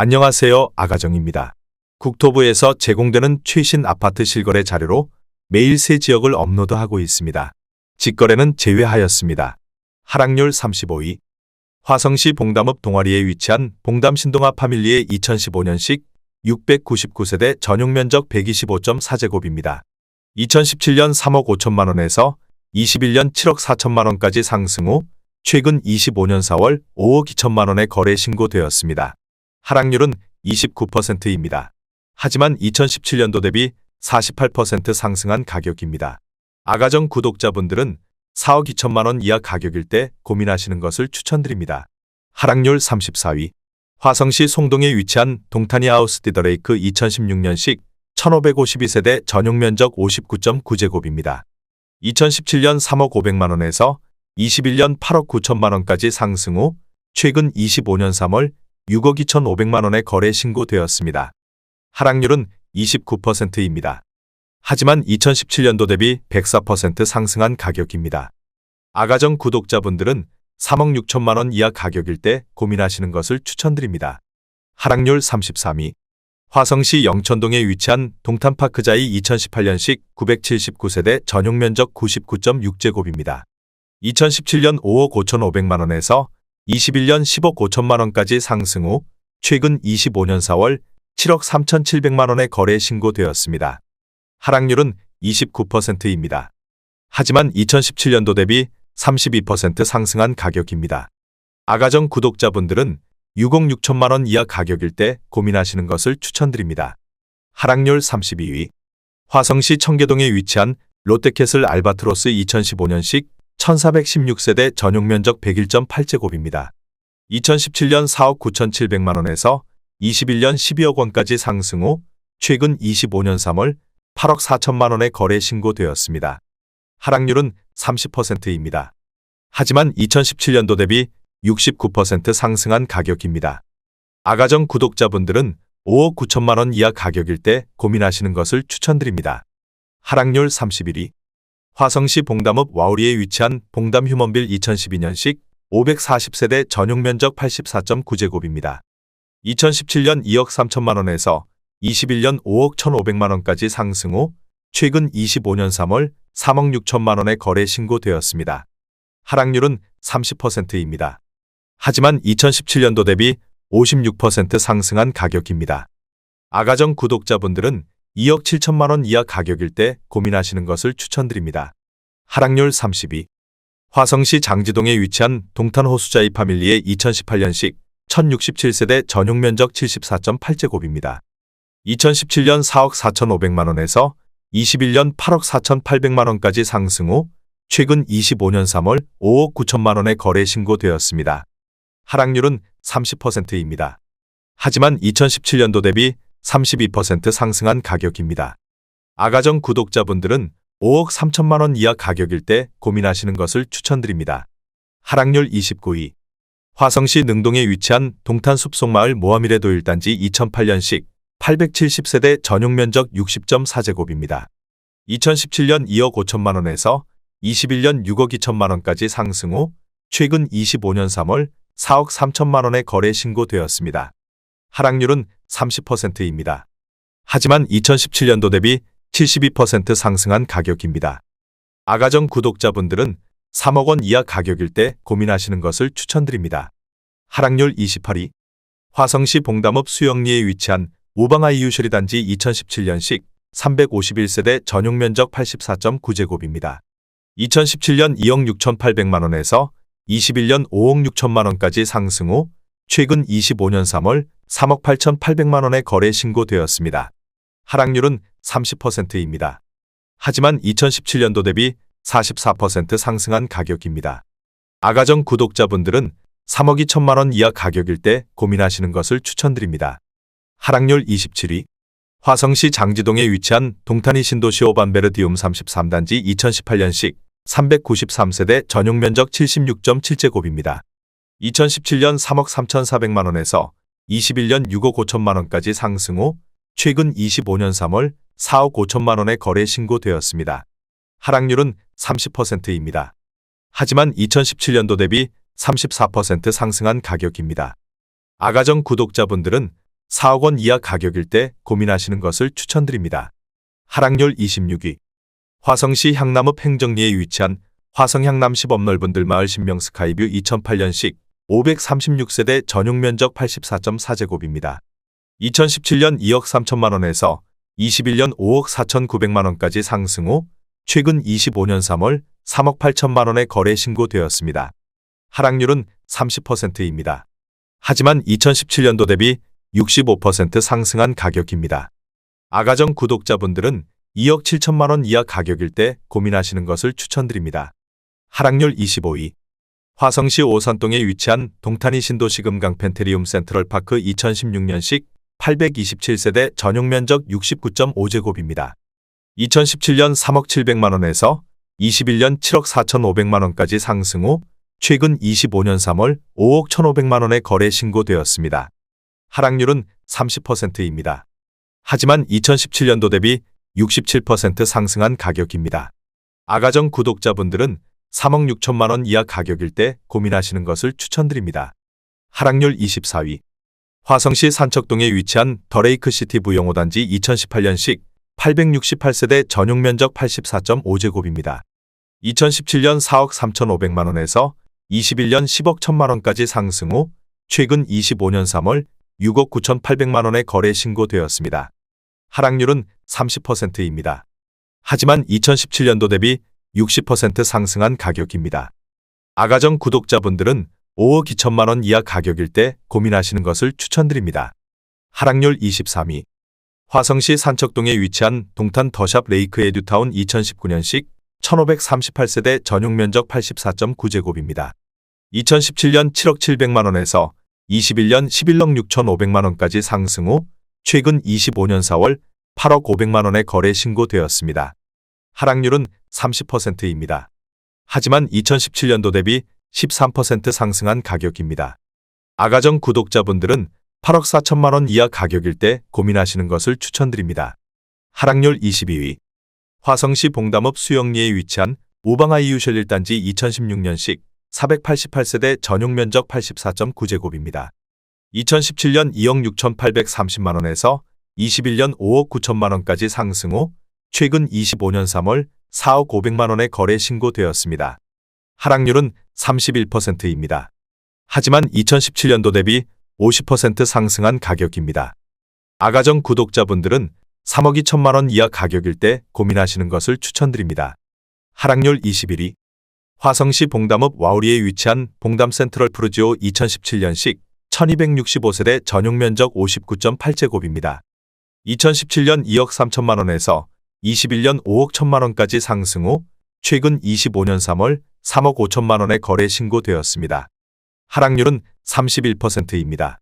안녕하세요. 아가정입니다. 국토부에서 제공되는 최신 아파트 실거래 자료로 매일 새 지역을 업로드하고 있습니다. 직거래는 제외하였습니다. 하락률 35위. 화성시 봉담읍 동아리에 위치한 봉담 신동아 파밀리의 2015년식 699세대 전용면적 125.4제곱입니다. 2017년 3억 5천만 원에서 21년 7억 4천만 원까지 상승 후 최근 25년 4월 5억 2천만 원에 거래 신고되었습니다. 하락률은 29%입니다. 하지만 2017년도 대비 48% 상승한 가격입니다. 아가정 구독자분들은 4억 2천만 원 이하 가격일 때 고민하시는 것을 추천드립니다. 하락률 34위. 화성시 송동에 위치한 동타니 하우스 디더레이크 2016년식 1552세대 전용면적 59.9제곱입니다. 2017년 3억 500만 원에서 21년 8억 9천만 원까지 상승 후 최근 25년 3월 6억 2,500만 원에 거래 신고되었습니다. 하락률은 29%입니다. 하지만 2017년도 대비 104% 상승한 가격입니다. 아가정 구독자분들은 3억 6천만 원 이하 가격일 때 고민하시는 것을 추천드립니다. 하락률 33위. 화성시 영천동에 위치한 동탄파크자이 2018년식 979세대 전용면적 99.6제곱입니다. 2017년 5억 5,500만 원에서 21년 10억 5천만 원까지 상승 후 최근 25년 4월 7억 3,700만 원에 거래 신고되었습니다. 하락률은 29%입니다. 하지만 2017년도 대비 32% 상승한 가격입니다. 아가정 구독자분들은 6억 6천만 원 이하 가격일 때 고민하시는 것을 추천드립니다. 하락률 32위. 화성시 청계동에 위치한 롯데캐슬 알바트로스 2015년식 1416세대 전용면적 101.8제곱입니다. 2017년 4억 9,700만 원에서 21년 12억 원까지 상승 후 최근 25년 3월 8억 4천만 원에 거래 신고되었습니다. 하락률은 30%입니다. 하지만 2017년도 대비 69% 상승한 가격입니다. 아가정 구독자분들은 5억 9천만 원 이하 가격일 때 고민하시는 것을 추천드립니다. 하락률 31위. 화성시 봉담읍 와우리에 위치한 봉담 휴먼빌 2012년식 540세대 전용면적 84.9제곱입니다. 2017년 2억 3천만 원에서 21년 5억 1,500만 원까지 상승 후 최근 25년 3월 3억 6천만 원에 거래 신고되었습니다. 하락률은 30%입니다. 하지만 2017년도 대비 56% 상승한 가격입니다. 아가정 구독자분들은 2억 7천만 원 이하 가격일 때 고민하시는 것을 추천드립니다. 하락률 32. 화성시 장지동에 위치한 동탄호수자이 파밀리의 2018년식 1067세대 전용면적 74.8제곱입니다. 2017년 4억 4,500만 원에서 21년 8억 4,800만 원까지 상승 후 최근 25년 3월 5억 9천만 원에 거래 신고되었습니다. 하락률은 30%입니다. 하지만 2017년도 대비 32% 상승한 가격입니다. 아가정 구독자분들은 5억 3천만 원 이하 가격일 때 고민하시는 것을 추천드립니다. 하락률 29위. 화성시 능동에 위치한 동탄 숲속마을 모하미레도 1단지 2008년식 870세대 전용면적 60.4제곱입니다. 2017년 2억 5천만 원에서 21년 6억 2천만 원까지 상승 후 최근 25년 3월 4억 3천만 원에 거래 신고되었습니다. 하락률은 30%입니다. 하지만 2017년도 대비 72% 상승한 가격입니다. 아가정 구독자분들은 3억 원 이하 가격일 때 고민하시는 것을 추천드립니다. 하락률 28위. 화성시 봉담읍 수영리에 위치한 우방아이 유셔리 단지 2017년식 351세대 전용면적 84.9제곱입니다. 2017년 2억 6,800만 원에서 21년 5억 6천만 원까지 상승 후 최근 25년 3월 3억 8,800만 원에 거래 신고되었습니다. 하락률은 30%입니다. 하지만 2017년도 대비 44% 상승한 가격입니다. 아가정 구독자분들은 3억 2천만 원 이하 가격일 때 고민하시는 것을 추천드립니다. 하락률 27위. 화성시 장지동에 위치한 동탄이 신도시 오반베르디움 33단지 2018년식 393세대 전용면적 76.7제곱입니다. 2017년 3억 3,400만 원에서 21년 6억 5천만 원까지 상승 후 최근 25년 3월 4억 5천만 원에 거래 신고되었습니다. 하락률은 30%입니다. 하지만 2017년도 대비 34% 상승한 가격입니다. 아가정 구독자분들은 4억 원 이하 가격일 때 고민하시는 것을 추천드립니다. 하락률 26위. 화성시 향남읍 행정리에 위치한 화성 향남 시범넓은들 마을 신명 스카이뷰 2008년식 536세대 전용 면적 84.4제곱입니다. 2017년 2억 3천만 원에서 21년 5억 4천9백만 원까지 상승 후 최근 25년 3월 3억 8천만 원에 거래 신고되었습니다. 하락률은 30%입니다. 하지만 2017년도 대비 65% 상승한 가격입니다. 아가정 구독자분들은 2억 7천만 원 이하 가격일 때 고민하시는 것을 추천드립니다. 하락률 25위. 화성시 오산동에 위치한 동탄이 신도시 금강 펜테리움 센트럴파크 2016년식 827세대 전용 면적 69.5제곱입니다. 2017년 3억 7백만 원에서 21년 7억 4천5백만 원까지 상승 후 최근 25년 3월 5억 1,500만 원에 거래 신고되었습니다. 하락률은 30%입니다. 하지만 2017년도 대비 67% 상승한 가격입니다. 아가정 구독자분들은 3억 6천만 원 이하 가격일 때 고민하시는 것을 추천드립니다. 하락률 24위. 화성시 산척동에 위치한 더레이크시티 부영호단지 2018년식 868세대 전용 면적 84.5제곱입니다. 2017년 4억 3천5백만 원에서 21년 10억 1천만 원까지 상승 후 최근 25년 3월 6억 9천8백만 원에 거래 신고되었습니다. 하락률은 30%입니다. 하지만 2017년도 대비 60% 상승한 가격입니다. 아가정 구독자분들은 5억 2천만 원 이하 가격일 때 고민하시는 것을 추천드립니다. 하락률 23위. 화성시 산척동에 위치한 동탄 더샵 레이크 에듀타운 2019년식 1538세대 전용 면적 84.9제곱입니다. 2017년 7억 7백만 원에서 21년 11억 6천5백만 원까지 상승 후 최근 25년 4월 8억 5백만 원에 거래 신고되었습니다. 하락률은 30%입니다. 하지만 2017년도 대비 13% 상승한 가격입니다. 아가정 구독자분들은 8억 4천만 원 이하 가격일 때 고민하시는 것을 추천드립니다. 하락률 22위. 화성시 봉담읍 수영리에 위치한 우방아이유셜 1단지 2016년식 488세대 전용 면적 84.9제곱입니다. 2017년 2억 6천8백30만 원에서 21년 5억 9천만 원까지 상승 후 최근 25년 3월 4억 5백만 원에 거래 신고되었습니다. 하락률은 31%입니다. 하지만 2017년도 대비 50% 상승한 가격입니다. 아가정 구독자분들은 3억 2천만 원 이하 가격일 때 고민하시는 것을 추천드립니다. 하락률 21위. 화성시 봉담읍 와우리에 위치한 봉담 센트럴 푸르지오 2017년식 1265세대 전용 면적 59.8제곱입니다. 2017년 2억 3천만 원에서 21년 5억 1천만 원까지 상승 후 최근 25년 3월 3억 5천만 원에 거래 신고되었습니다. 하락률은 31%입니다.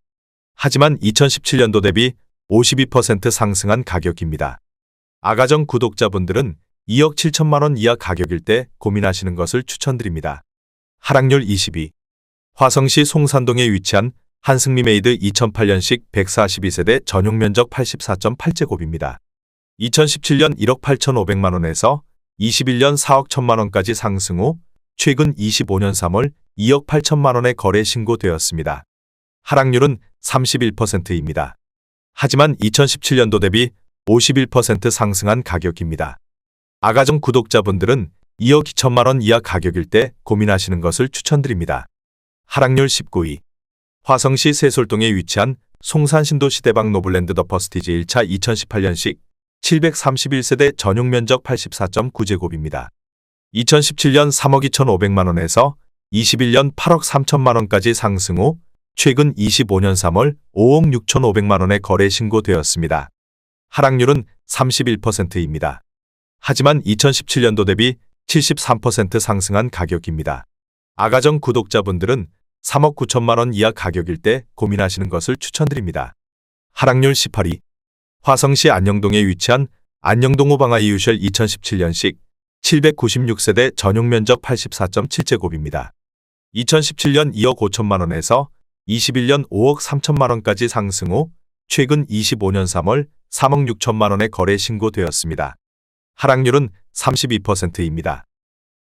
하지만 2017년도 대비 52% 상승한 가격입니다. 아가정 구독자분들은 2억 7천만 원 이하 가격일 때 고민하시는 것을 추천드립니다. 하락률 22. 화성시 송산동에 위치한 한승미메이드 2008년식 142세대 전용 면적 84.8제곱입니다. 2017년 1억 8천5백만 원에서 21년 4억 1천만 원까지 상승 후 최근 25년 3월 2억 8천만 원에 거래 신고되었습니다. 하락률은 31%입니다. 하지만 2017년도 대비 51% 상승한 가격입니다. 아가정 구독자분들은 2억 2천만 원 이하 가격일 때 고민하시는 것을 추천드립니다. 하락률 19위. 화성시 세솔동에 위치한 송산신도시대박 노블랜드 더 퍼스티지 1차 2018년식 731세대 전용 면적 84.9제곱입니다. 2017년 3억 2천5백만 원에서 21년 8억 3천만 원까지 상승 후 최근 25년 3월 5억 6천5백만 원에 거래 신고되었습니다. 하락률은 31%입니다. 하지만 2017년도 대비 73% 상승한 가격입니다. 아가정 구독자분들은 3억 9천만 원 이하 가격일 때 고민하시는 것을 추천드립니다. 하락률 18위. 화성시 안녕동에 위치한 안녕동 우방아이유셜 2017년식 796세대 전용 면적 84.7제곱입니다. 2017년 2억 5천만 원에서 21년 5억 3천만 원까지 상승 후 최근 25년 3월 3억 6천만 원에 거래 신고되었습니다. 하락률은 32%입니다.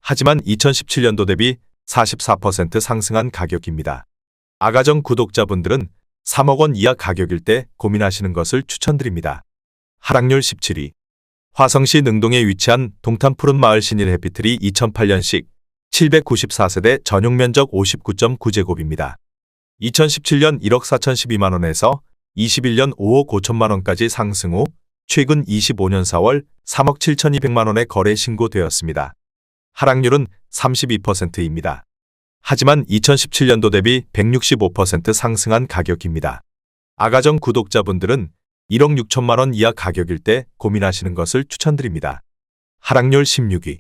하지만 2017년도 대비 44% 상승한 가격입니다. 아가정 구독자분들은 3억 원 이하 가격일 때 고민하시는 것을 추천드립니다. 하락률 17위. 화성시 능동에 위치한 동탄 푸른마을 신일 해피트리 2008년식 794세대 전용 면적 59.9제곱입니다. 2017년 1억 4,012만원에서 21년 5억 5천만원까지 상승 후 최근 25년 4월 3억 7,200만원에 거래 신고되었습니다. 하락률은 32%입니다. 하지만 2017년도 대비 165% 상승한 가격입니다. 아가정 구독자분들은 1억 6천만원 이하 가격일 때 고민하시는 것을 추천드립니다. 하락률 16위.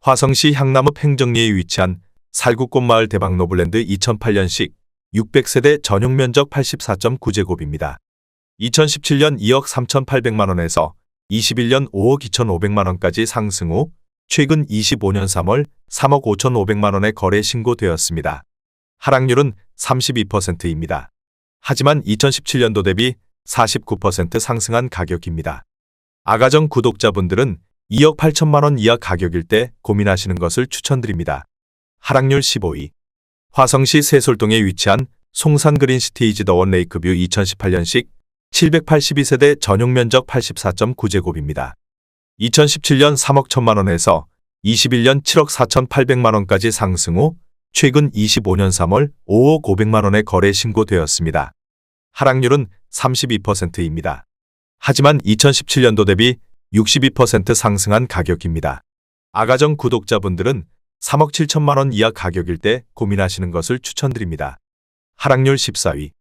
화성시 향남읍 행정리에 위치한 살구꽃마을 대박노블랜드 2008년식 600세대 전용 면적 84.9제곱입니다. 2017년 2억 3,800만원에서 21년 5억 2,500만원까지 상승 후 최근 25년 3월 3억 5,500만원에 거래 신고되었습니다. 하락률은 32%입니다. 하지만 2017년도 대비 49% 상승한 가격입니다. 아가정 구독자분들은 2억 8천만원 이하 가격일 때 고민하시는 것을 추천드립니다. 하락률 15위. 화성시 세솔동에 위치한 송산 그린시티이즈 더원 레이크뷰 2018년식 782세대 전용 면적 84.9제곱입니다. 2017년 3억 1천만원에서 21년 7억 4,800만원까지 상승 후 최근 25년 3월 5억 500만원에 거래 신고되었습니다. 하락률은 32%입니다. 하지만 2017년도 대비 62% 상승한 가격입니다. 아가정 구독자분들은 3억 7천만원 이하 가격일 때 고민하시는 것을 추천드립니다. 하락률 14위.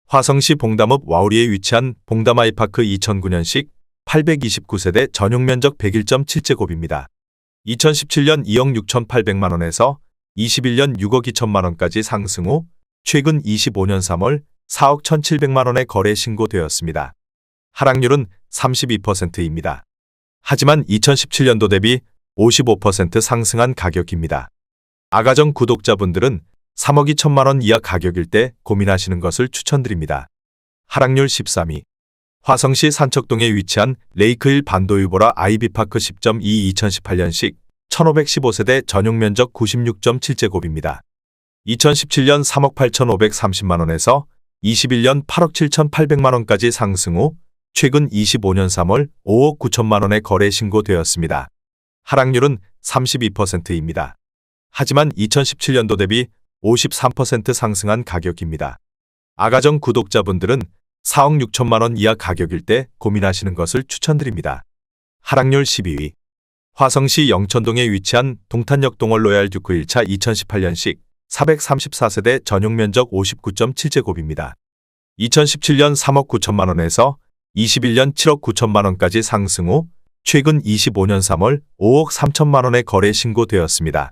화성시 봉담읍 와우리에 위치한 봉담아이파크 2009년식 829세대 전용 면적 101.7제곱입니다. 2017년 2억 6,800만원에서 21년 6억 2천만원까지 상승 후 최근 25년 3월 4억 1,700만원에 거래 신고되었습니다. 하락률은 32%입니다. 하지만 2017년도 대비 55% 상승한 가격입니다. 아가정 구독자분들은 3억 2천만원 이하 가격일 때 고민하시는 것을 추천드립니다. 하락률 13위. 화성시 산척동에 위치한 레이크힐 반도유보라 아이비파크 10.2 2018년식 1515세대 전용 면적 96.7제곱입니다. 2017년 3억 8,530만원에서 21년 8억 7,800만원까지 상승 후 최근 25년 3월 5억 9천만원에 거래 신고되었습니다. 하락률은 32%입니다. 하지만 2017년도 대비 53% 상승한 가격입니다. 아가정 구독자분들은 4억 6천만원 이하 가격일 때 고민하시는 것을 추천드립니다. 하락률 12위. 화성시 영천동에 위치한 동탄역 동월 로얄 듀크 1차 2018년식 434세대 전용 면적 59.7제곱입니다. 2017년 3억 9천만원에서 21년 7억 9천만원까지 상승 후 최근 25년 3월 5억 3천만원에 거래 신고되었습니다.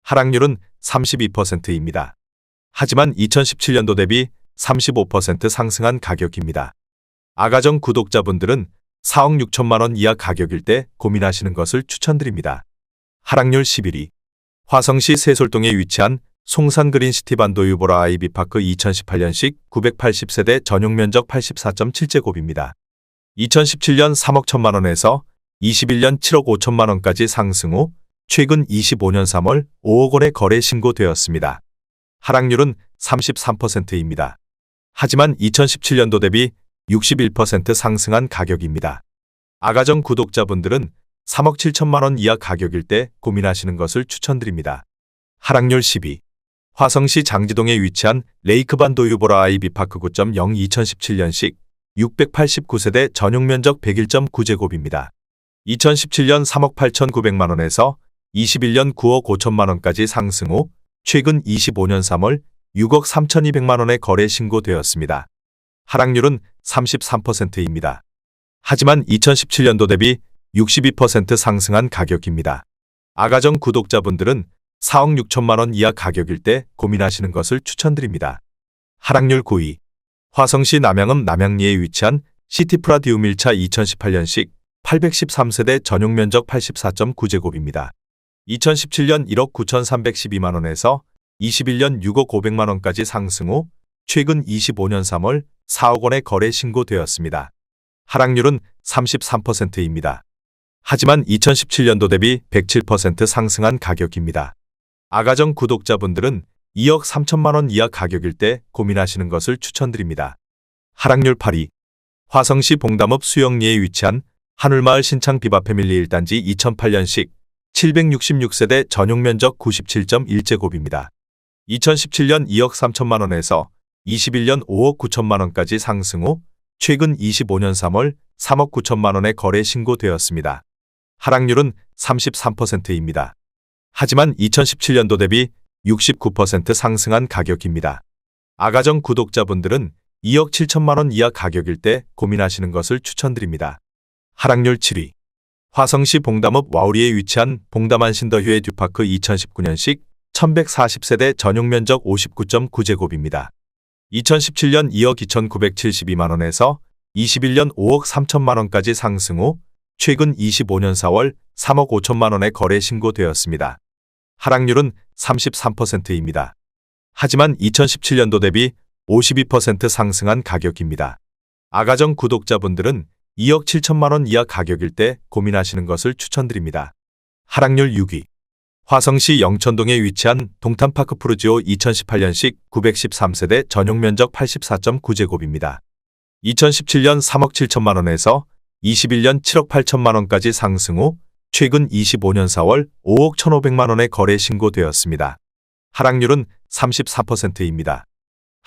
하락률은 32%입니다. 하지만 2017년도 대비 35% 상승한 가격입니다. 아가정 구독자분들은 4억 6천만원 이하 가격일 때 고민하시는 것을 추천드립니다. 하락률 11위. 화성시 세솔동에 위치한 송산 그린시티 반도유보라 아이비파크 2018년식 980세대 전용 면적 84.7제곱입니다. 2017년 3억 1천만원에서 21년 7억 5천만원까지 상승 후 최근 25년 3월 5억 원에 거래 신고되었습니다. 하락률은 33%입니다. 하지만 2017년도 대비 61% 상승한 가격입니다. 아가정 구독자분들은 3억 7천만원 이하 가격일 때 고민하시는 것을 추천드립니다. 하락률 10위. 화성시 장지동에 위치한 레이크반도유보라 아이비파크 9.0 2017년식 689세대 전용 면적 101.9제곱입니다. 2017년 3억 8,900만원에서 21년 9억 5천만원까지 상승 후 최근 25년 3월 6억 3,200만원에 거래 신고되었습니다. 하락률은 33%입니다. 하지만 2017년도 대비 62% 상승한 가격입니다. 아가정 구독자분들은 4억 6천만원 이하 가격일 때 고민하시는 것을 추천드립니다. 하락률 9위. 화성시 남양읍 남양리에 위치한 시티프라디움 1차 2018년식 813세대 전용 면적 84.9제곱입니다. 2017년 1억 9,312만원에서 21년 6억 500만원까지 상승 후 최근 25년 3월 4억 원에 거래 신고되었습니다. 하락률은 33%입니다. 하지만 2017년도 대비 107% 상승한 가격입니다. 아가정 구독자분들은 2억 3천만원 이하 가격일 때 고민하시는 것을 추천드립니다. 하락률 8위. 화성시 봉담읍 수영리에 위치한 한울마을 신창 비바 패밀리 1단지 2008년식 766세대 전용 면적 97.1제곱입니다. 2017년 2억 3천만 원에서 21년 5억 9천만 원까지 상승 후 최근 25년 3월 3억 9천만 원에 거래 신고되었습니다. 하락률은 33%입니다. 하지만 2017년도 대비 69% 상승한 가격입니다. 아가정 구독자분들은 2억 7천만 원 이하 가격일 때 고민하시는 것을 추천드립니다. 하락률 7위. 화성시 봉담읍 와우리에 위치한 봉담 신더휴의 듀파크 2019년식 1140세대 전용 면적 59.9제곱입니다. 2017년 2억 2,972만 원에서 21년 5억 3천만 원까지 상승 후 최근 25년 4월 3억 5천만 원에 거래 신고되었습니다. 하락률은 33%입니다. 하지만 2017년도 대비 52% 상승한 가격입니다. 아가정 구독자분들은 2억 7천만 원 이하 가격일 때 고민하시는 것을 추천드립니다. 하락률 6위. 화성시 영천동에 위치한 동탄파크 푸르지오 2018년식 913세대 전용 면적 84.9제곱입니다. 2017년 3억 7천만 원에서 21년 7억 8천만 원까지 상승 후 최근 25년 4월 5억 1,500만 원에 거래 신고되었습니다. 하락률은 34%입니다.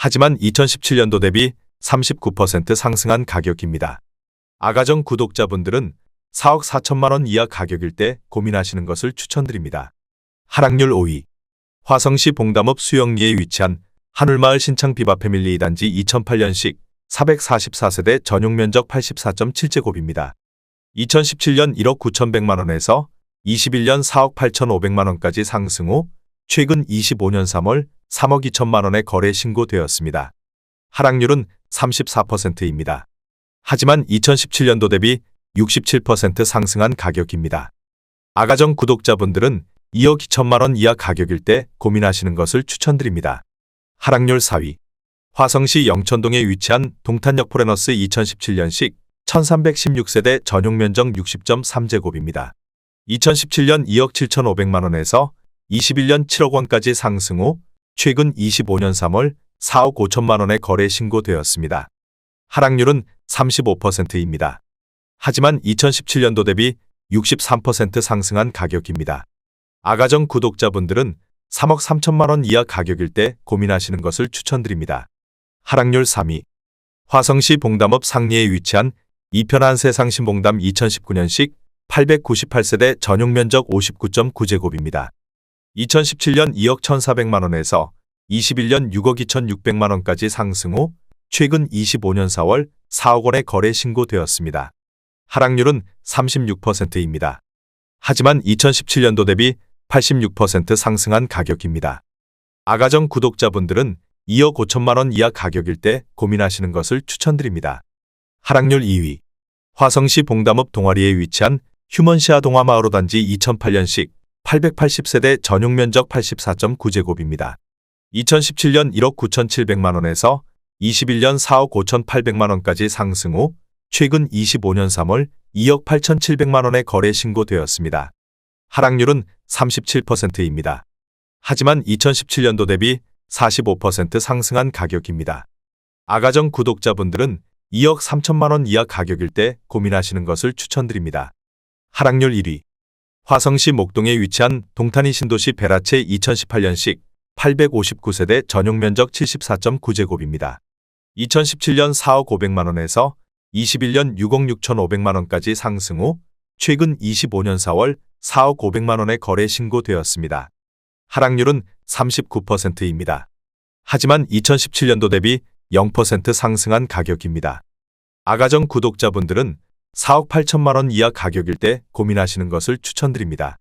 하지만 2017년도 대비 39% 상승한 가격입니다. 아가정 구독자분들은 4억 4천만 원 이하 가격일 때 고민하시는 것을 추천드립니다. 하락률 5위. 화성시 봉담읍 수영리에 위치한 한울마을 신창 비바 패밀리 2단지 2008년식 444세대 전용 면적 84.7제곱입니다. 2017년 1억 9,100만 원에서 21년 4억 8,500만 원까지 상승 후 최근 25년 3월 3억 2천만 원에 거래 신고되었습니다. 하락률은 34%입니다. 하지만 2017년도 대비 67% 상승한 가격입니다. 아가정 구독자분들은 2억 2천만 원 이하 가격일 때 고민하시는 것을 추천드립니다. 하락률 4위. 화성시 영천동에 위치한 동탄역 포레너스 2017년식 1316세대 전용 면적 60.3제곱입니다. 2017년 2억 7,500만 원에서 21년 7억 원까지 상승 후 최근 25년 3월 4억 5천만 원에 거래 신고되었습니다. 하락률은 35%입니다. 하지만 2017년도 대비 63% 상승한 가격입니다. 아가정 구독자분들은 3억 3천만 원 이하 가격일 때 고민하시는 것을 추천드립니다. 하락률 3위. 화성시 봉담읍 상리에 위치한 이편한 세상 신봉담 2019년식 898세대 전용 면적 59.9제곱입니다. 2017년 2억 1,400만 원에서 21년 6억 2,600만 원까지 상승 후 최근 25년 4월 4억 원에 거래 신고되었습니다. 하락률은 36%입니다. 하지만 2017년도 대비 86% 상승한 가격입니다. 아가정 구독자분들은 2억 5천만 원 이하 가격일 때 고민하시는 것을 추천드립니다. 하락률 2위. 화성시 봉담읍 동아리에 위치한 휴먼시아 동화마을호 단지 2008년식 880세대 전용 면적 84.9제곱입니다. 2017년 1억 9,700만 원에서 21년 4억 5,800만 원까지 상승 후 최근 25년 3월 2억 8,700만 원에 거래 신고되었습니다. 하락률은 37%입니다. 하지만 2017년도 대비 45% 상승한 가격입니다. 아가정 구독자분들은 2억 3천만 원 이하 가격일 때 고민하시는 것을 추천드립니다. 하락률 1위. 화성시 목동에 위치한 동탄이 신도시 베라체 2018년식 859세대 전용 면적 74.9제곱입니다. 2017년 4억 500만 원에서 21년 6억 6,500만 원까지 상승 후 최근 25년 4월 4억 500만 원에 거래 신고되었습니다. 하락률은 39%입니다. 하지만 2017년도 대비 0% 상승한 가격입니다. 아가정 구독자분들은 4억 8천만 원 이하 가격일 때 고민하시는 것을 추천드립니다.